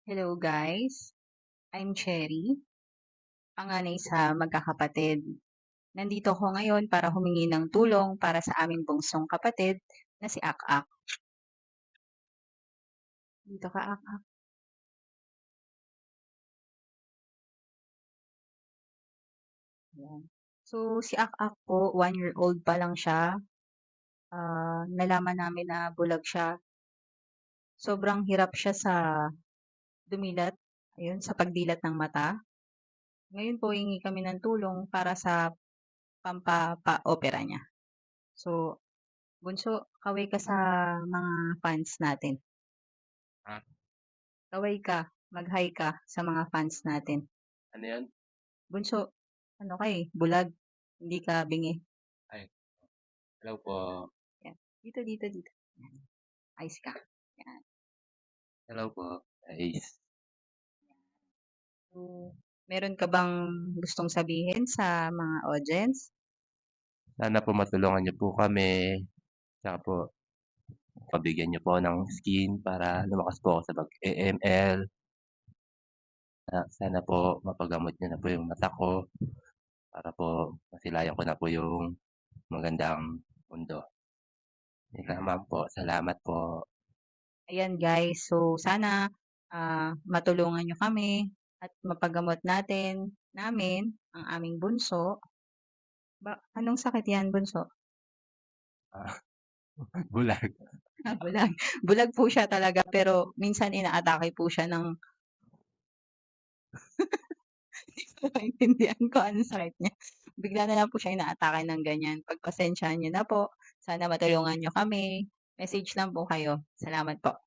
Hello guys, I'm Cherry, panganay sa magkakapatid. Nandito ko ngayon para humingi ng tulong para sa aming bunsong kapatid na si Akak. Dito ka Akak. Ayan. So si Akak po, 1 year old pa lang siya. Nalaman namin na bulag siya. Sobrang hirap siya sa dumilat, ayun, sa pagdilat ng mata. Ngayon po hingi kami ng tulong para sa pampapa-opera niya. So, Bunso, kaway ka sa mga fans natin. Ah, Kaway ka, mag-hi ka sa mga fans natin. ano yun? Bunso, ano ka bulag, hindi ka bingi. Ay, hello po. Yan. Dito. Yan. Ayos ka. Yan. Hello po, guys. So, meron ka bang gustong sabihin sa mga audience? Sana po matulungan niyo po kami. Tsaka po, pabigyan niyo po ng skin para lumakas po ako sa pag-AML. Sana po mapagamot niyo na po yung mata ko para po masilayan ko na po yung magandang mundo. Yun lamang po. Salamat po. Ayan guys, so sana matulungan nyo kami at mapagamot namin ang aming bunso. Anong sakit yan, bunso? Ah, bulag. Bulag. Bulag po siya talaga pero minsan inaatake po siya ng hindi ko maintindihan kung anong sakit niya. Bigla na lang po siya inaatake ng ganyan. Pagpasensyahan niyo na po. Sana matulungan niyo kami. Message lang po kayo. Salamat po.